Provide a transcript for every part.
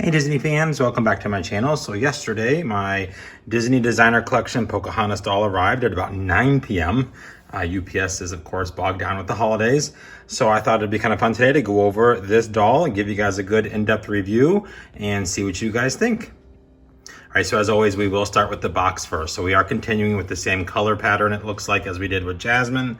Hey Disney fans, welcome back to my channel. So yesterday, my Disney Designer Collection Pocahontas doll arrived at about 9 p.m. UPS is of course bogged down with the holidays. So I thought it'd be kind of fun today to go over this doll and give you guys a good in-depth review and see what you guys think. All right, so as always, we will start with the box first. So we are continuing with the same color pattern, it looks like, as we did with Jasmine.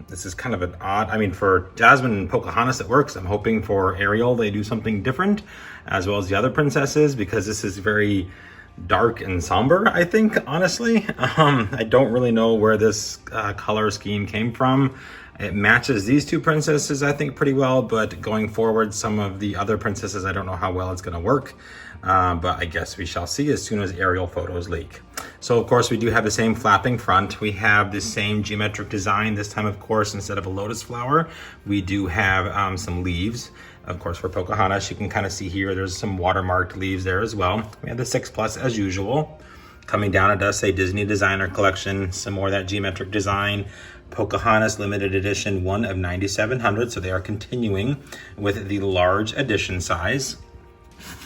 This is kind of an odd, for Jasmine and Pocahontas it works. I'm hoping for Ariel they do something different, as well as the other princesses, because this is very dark and somber, I think, honestly. I don't really know where this color scheme came from. It matches these two princesses, I think, pretty well, but going forward, some of the other princesses, I don't know how well it's gonna work, but I guess we shall see as soon as aerial photos leak. So, of course, we do have the same flapping front. We have the same geometric design. This time, of course, instead of a lotus flower, we do have some leaves. Of course, for Pocahontas, you can kind of see here, there's some watermarked leaves there as well. We have the 6+ as usual. Coming down, it does say Disney Designer Collection, some more of that geometric design. Pocahontas limited edition, one of 9,700, so they are continuing with the large edition size.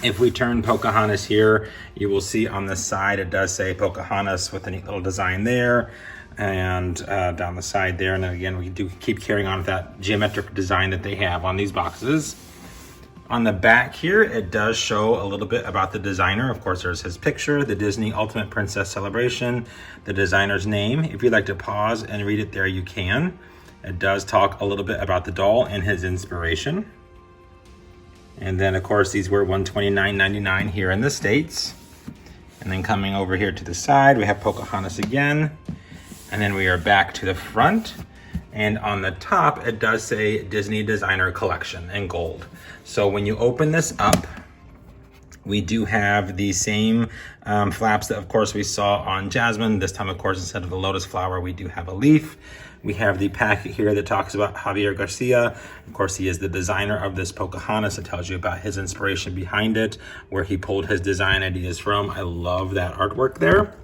If we turn Pocahontas here, you will see on the side it does say Pocahontas with a neat little design there, and down the side there. And then again, we do keep carrying on with that geometric design that they have on these boxes. On the back here, it does show a little bit about the designer. Of course, there's his picture, the Disney Ultimate Princess Celebration, the designer's name. If you'd like to pause and read it there, you can. It does talk a little bit about the doll and his inspiration. And then, of course, these were $129.99 here in the States. And then coming over here to the side, we have Pocahontas again. And then we are back to the front. And on the top, it does say Disney Designer Collection in gold. So when you open this up, we do have the same flaps that, of course, we saw on Jasmine. This time, of course, instead of the lotus flower, we do have a leaf. We have the packet here that talks about Javier Garcia. Of course, he is the designer of this Pocahontas. It tells you about his inspiration behind it, where he pulled his design ideas from. I love that artwork there.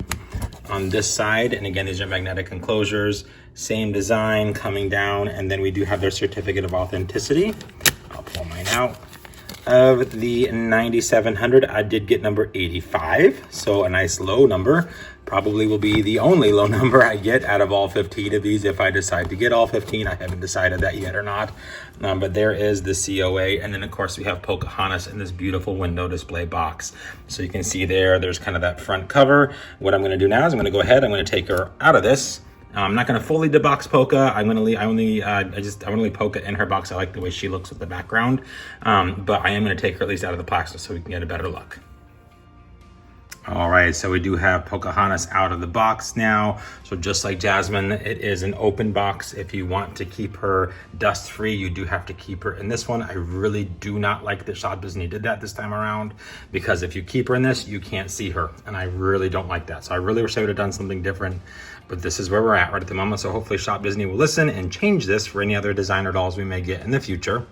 On this side, and again, these are magnetic enclosures, same design coming down, and then we do have their certificate of authenticity. I'll pull mine out. Of the 9,700, I did get number 85, so a nice low number. Probably will be the only low number I get out of all 15 of these if I decide to get all 15. I haven't decided that yet or not, but there is the COA, and then of course we have Pocahontas in this beautiful window display box. So you can see there's kind of that front cover. What I'm going to do now is I'm going to go ahead, I'm going to take her out of this. I'm not going to fully debox Poca. I want to leave Poca in her box. I like the way she looks with the background, but I am going to take her at least out of the plastic so we can get a better look. All right, so we do have Pocahontas out of the box now. So just like Jasmine, it is an open box. If you want to keep her dust free, you do have to keep her in this one. I really do not like that Shop Disney did that this time around, because if you keep her in this, you can't see her. And I really don't like that. So I really wish I would have done something different, but this is where we're at right at the moment. So hopefully Shop Disney will listen and change this for any other designer dolls we may get in the future.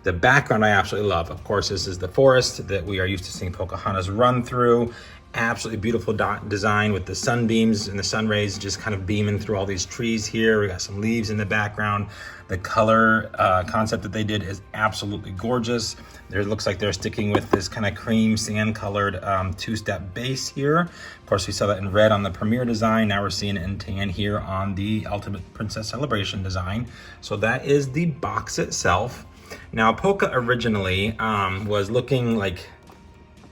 The background I absolutely love. Of course, this is the forest that we are used to seeing Pocahontas run through. Absolutely beautiful design with the sunbeams and the sun rays just kind of beaming through all these trees here. We got some leaves in the background. The color concept that they did is absolutely gorgeous. There looks like they're sticking with this kind of cream sand colored two-step base here. Of course, we saw that in red on the Premier design. Now we're seeing it in tan here on the Ultimate Princess Celebration design. So that is the box itself. Now, Poca originally was looking like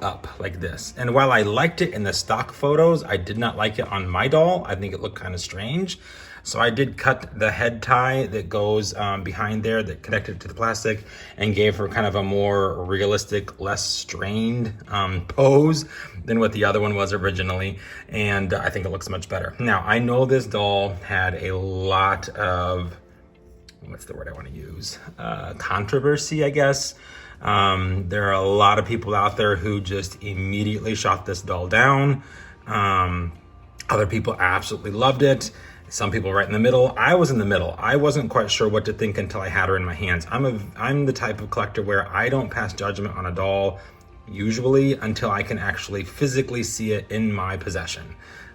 up like this, and while I liked it in the stock photos, I did not like it on my doll. I think it looked kind of strange, so I did cut the head tie that goes behind there that connected to the plastic and gave her kind of a more realistic, less strained pose than what the other one was originally, and I think it looks much better. Now, I know this doll had a lot of, what's the word I want to use, controversy, I guess. There are a lot of people out there who just immediately shot this doll down. Other people absolutely loved it. Some people right in the middle. I was in the middle. I wasn't quite sure what to think until I had her in my hands. I'm the type of collector where I don't pass judgment on a doll usually until I can actually physically see it in my possession.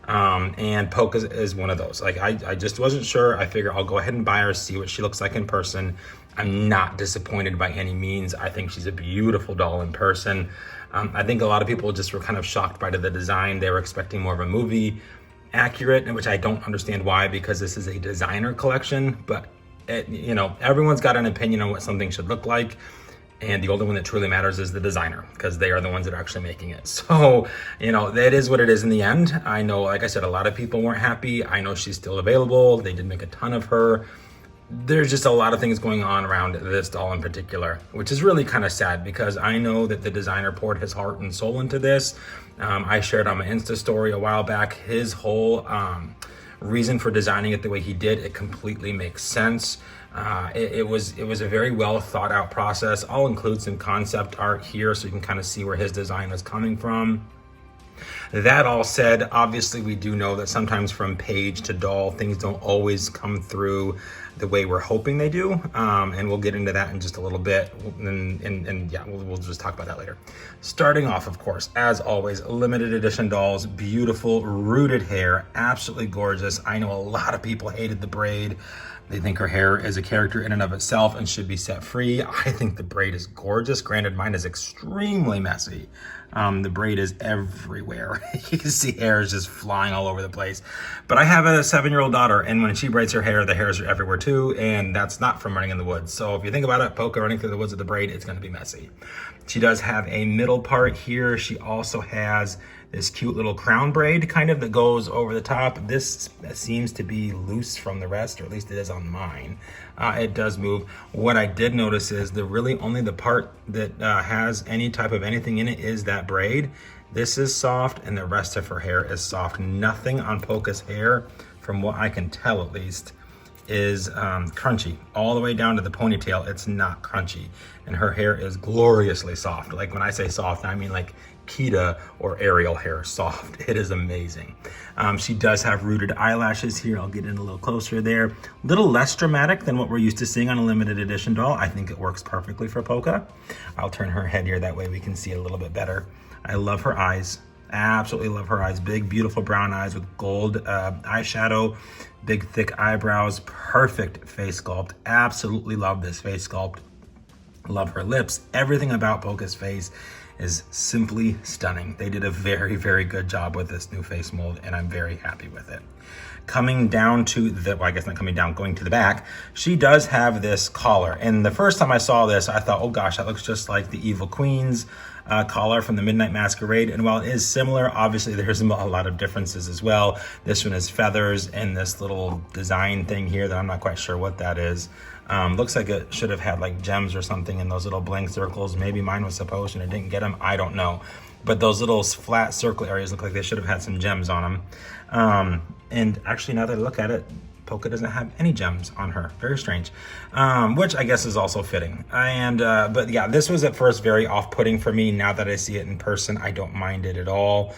And Poca is one of those. Like, I just wasn't sure. I figure I'll go ahead and buy her, see what she looks like in person. I'm not disappointed by any means. I think she's a beautiful doll in person. I think a lot of people just were kind of shocked by the design. They were expecting more of a movie accurate, which I don't understand why, because this is a designer collection, but everyone's got an opinion on what something should look like. And the only one that truly matters is the designer, because they are the ones that are actually making it. So, that is what it is in the end. I know, like I said, a lot of people weren't happy. I know she's still available. They did make a ton of her. There's just a lot of things going on around this doll in particular, which is really kind of sad, because I know that the designer poured his heart and soul into this. I shared on my Insta story a while back his whole reason for designing it the way he did. It completely makes sense. It was a very well thought out process. I'll include some concept art here so you can kind of see where his design was coming from. That all said, obviously we do know that sometimes from page to doll, things don't always come through the way we're hoping they do. And we'll get into that in just a little bit. And yeah, we'll just talk about that later. Starting off, of course, as always, limited edition dolls, beautiful rooted hair, absolutely gorgeous. I know a lot of people hated the braid. They think her hair is a character in and of itself and should be set free. I think the braid is gorgeous. Granted, mine is extremely messy. The braid is everywhere. You can see hairs just flying all over the place. But I have a 7-year-old daughter, and when she braids her hair, the hairs are everywhere too, and that's not from running in the woods. So if you think about it, Poca running through the woods with the braid, it's gonna be messy. She does have a middle part here. She also has this cute little crown braid kind of that goes over the top. This seems to be loose from the rest, or at least it is on mine. It does move. What I did notice is really only the part that has any type of anything in it is that braid. This is soft, and the rest of her hair is soft. Nothing on Poca's hair, from what I can tell at least, is crunchy. All the way down to the ponytail, it's not crunchy. And her hair is gloriously soft. Like when I say soft, I mean like Kita or Ariel hair soft. It is amazing. She does have rooted eyelashes here. I'll get in a little closer there. A little less dramatic than what we're used to seeing on a limited edition doll. I think it works perfectly for Poca. I'll turn her head here, that way we can see it a little bit better. I love her eyes. Absolutely love her eyes. Big, beautiful brown eyes with gold eyeshadow, big, thick eyebrows, perfect face sculpt. Absolutely love this face sculpt. Love her lips. Everything about Poca's face is simply stunning. They did a very, very good job with this new face mold, and I'm very happy with it. Coming down to the, well, I guess not coming down, going to the back, she does have this collar. And the first time I saw this, I thought, oh gosh, that looks just like the Evil Queen's collar from the Midnight Masquerade. And while it is similar, obviously there's a lot of differences as well. This one is feathers and this little design thing here that I'm not quite sure what that is. Looks like it should have had like gems or something in those little blank circles. Maybe mine was supposed and it didn't get them. I don't know. But those little flat circle areas look like they should have had some gems on them. And actually, now that I look at it, Poca doesn't have any gems on her. Very strange, which I guess is also fitting. But yeah, this was at first very off-putting for me. Now that I see it in person, I don't mind it at all.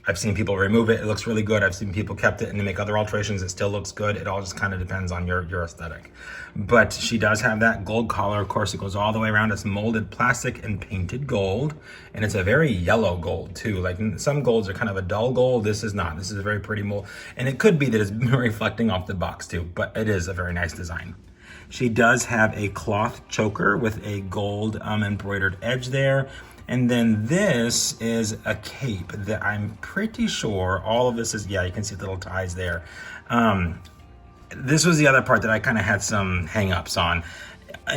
I've seen people remove it. It looks really good. I've seen people kept it and they make other alterations. It still looks good. It all just kind of depends on your aesthetic. But she does have that gold collar. Of course, it goes all the way around. It's molded plastic and painted gold. And it's a very yellow gold too. Like some golds are kind of a dull gold. This is not. This is a very pretty mold. And it could be that it's reflecting off the box too, but it is a very nice design. She does have a cloth choker with a gold embroidered edge there. And then this is a cape that I'm pretty sure all of this is, yeah, you can see the little ties there. This was the other part that I kind of had some hang-ups on.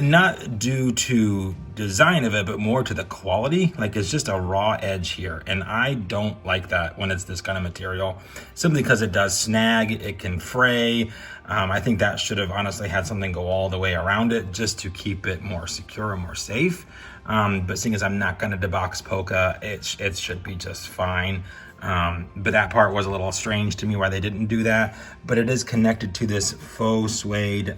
Not due to design of it, but more to the quality. Like it's just a raw edge here. And I don't like that when it's this kind of material, simply because it does snag, it can fray. I think that should have honestly had something go all the way around it just to keep it more secure and more safe. But seeing as I'm not going to debox Poca, it should be just fine. But that part was a little strange to me why they didn't do that. But it is connected to this faux suede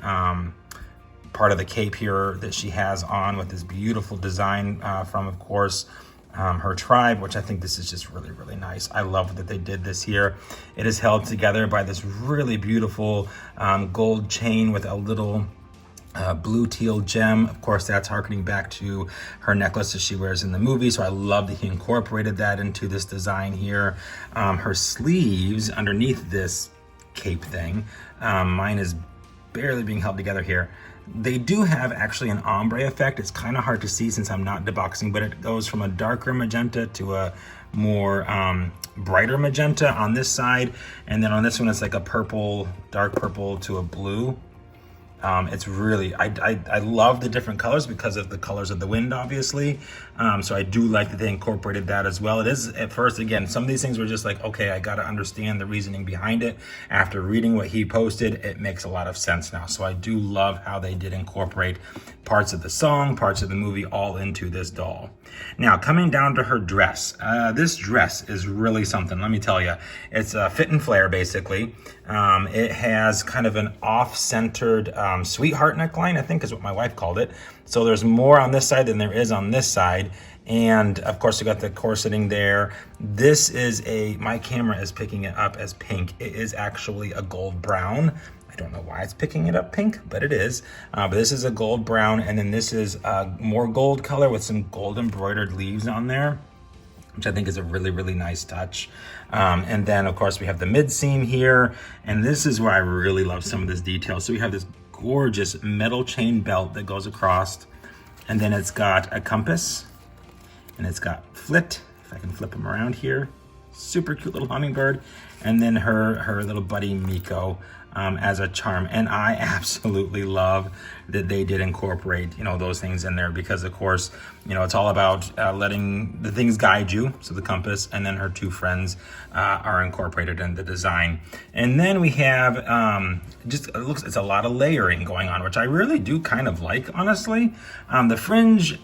part of the cape here that she has on with this beautiful design from, of course, her tribe, which I think this is just really, really nice. I love that they did this here. It is held together by this really beautiful gold chain with a little blue teal gem. Of course, that's harkening back to her necklace that she wears in the movie. So I love that he incorporated that into this design here. Her sleeves underneath this cape thing, mine is barely being held together here. They do have actually an ombre effect. It's kind of hard to see since I'm not deboxing, but it goes from a darker magenta to a more brighter magenta on this side. And then on this one, it's like a purple, dark purple to a blue. It's really, I love the different colors because of the colors of the wind, obviously. So I do like that they incorporated that as well. It is, at first, again, some of these things were just like, okay, I got to understand the reasoning behind it. After reading what he posted, it makes a lot of sense now. So I do love how they did incorporate parts of the song, parts of the movie, all into this doll. Now, coming down to her dress. This dress is really something, let me tell you. It's a fit and flare, basically. It has kind of an off-centered sweetheart neckline, I think is what my wife called it. So there's more on this side than there is on this side. And of course, you got the corseting there. This is my camera is picking it up as pink. It is actually a gold brown. I don't know why it's picking it up pink, but it is. But this is a gold brown, and then this is more gold color with some gold embroidered leaves on there, which I think is a really, really nice touch. And then, of course, we have the mid seam here, and this is where I really love some of this detail. So we have this gorgeous metal chain belt that goes across, and then it's got a compass, and it's got flit, if I can flip them around here. Super cute little hummingbird, and then her little buddy Miko as a charm. And I absolutely love that they did incorporate, those things in there, because of course, it's all about letting the things guide you. So the compass and then her two friends are incorporated in the design. And then we have it's a lot of layering going on, which I really do kind of like, honestly. The fringe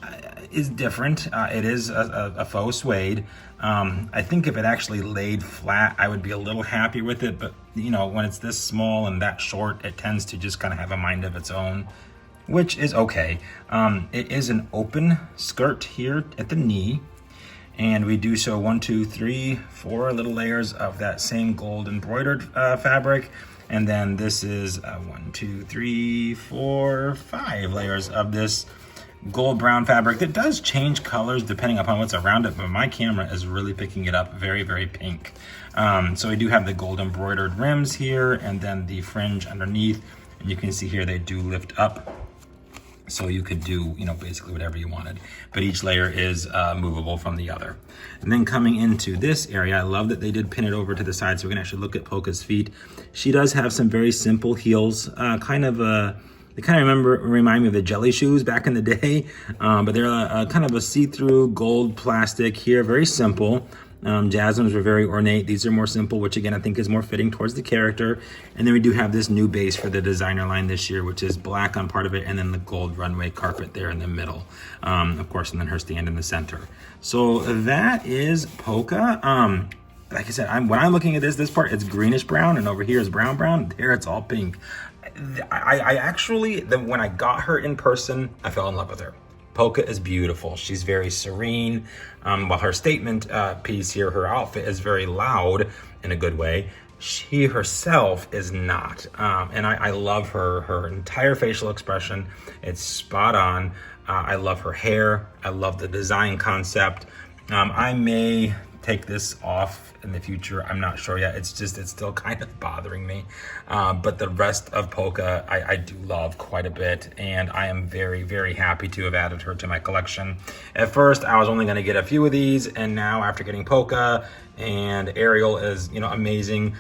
is different. It is a faux suede. I think if it actually laid flat, I would be a little happy with it. But, when it's this small and that short, it tends to just kind of have a mind of its own, which is okay. It is an open skirt here at the knee. And we do so 1, 2, 3, 4 little layers of that same gold embroidered fabric. And then this is 1, 2, 3, 4, 5 layers of this gold brown fabric that does change colors depending upon what's around it, but my camera is really picking it up very, very pink. So we do have the gold embroidered rims here, and then the fringe underneath, and you can see here they do lift up, so you could do basically whatever you wanted, but each layer is movable from the other. And then coming into this area, I love that they did pin it over to the side so we can actually look at Polka's feet. She does have some very simple heels, they kind of remind me of the jelly shoes back in the day, but they're kind of a see-through gold plastic here, very simple. Jasmine's were very ornate. These are more simple, which again, I think is more fitting towards the character. And then we do have this new base for the designer line this year, which is black on part of it, and then the gold runway carpet there in the middle, of course, and then her stand in the center. So that is Polka. Like I said, when I'm looking at this part, it's greenish brown, and over here is brown. There, it's all pink. I actually, when I got her in person, I fell in love with her. Polka is beautiful. She's very serene. While her statement piece here, her outfit is very loud in a good way, she herself is not. And I love her entire facial expression. It's spot on. I love her hair. I love the design concept. I may take this off in the future. I'm not sure yet. It's still kind of bothering me. But the rest of Polka, I do love quite a bit. And I am very, very happy to have added her to my collection. At first, I was only going to get a few of these. And now after getting Polka and Ariel is, amazing,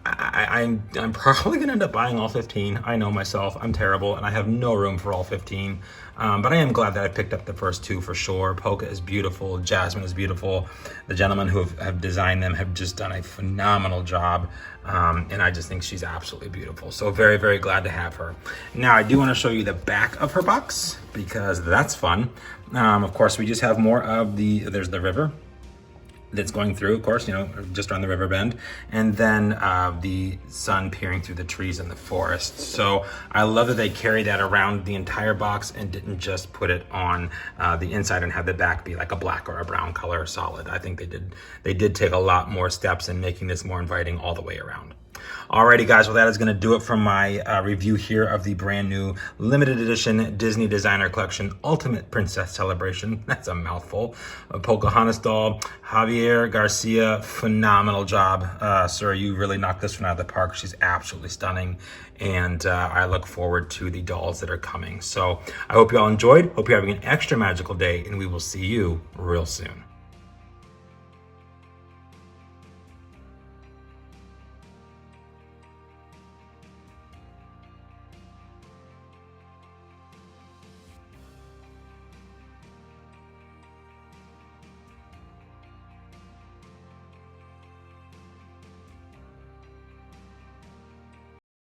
I'm probably going to end up buying all 15. I know myself. I'm terrible. And I have no room for all 15. But I am glad that I picked up the first two for sure. Polka is beautiful. Jasmine is beautiful. The gentlemen who have designed them have just done a phenomenal job. And I just think she's absolutely beautiful. So very, very glad to have her. Now, I do want to show you the back of her box because that's fun. Of course, we just have more of there's the river that's going through, of course, just around the river bend, and then the sun peering through the trees in the forest. So I love that they carry that around the entire box and didn't just put it on the inside and have the back be like a black or a brown color solid. I think they did take a lot more steps in making this more inviting all the way around. Alrighty, guys, well, that is going to do it from my review here of the brand new limited edition Disney Designer Collection Ultimate Princess Celebration. That's a mouthful. A Pocahontas doll. Javier Garcia, phenomenal job. Sir, you really knocked this one out of the park. She's absolutely stunning. And I look forward to the dolls that are coming. So I hope you all enjoyed. Hope you're having an extra magical day, and we will see you real soon.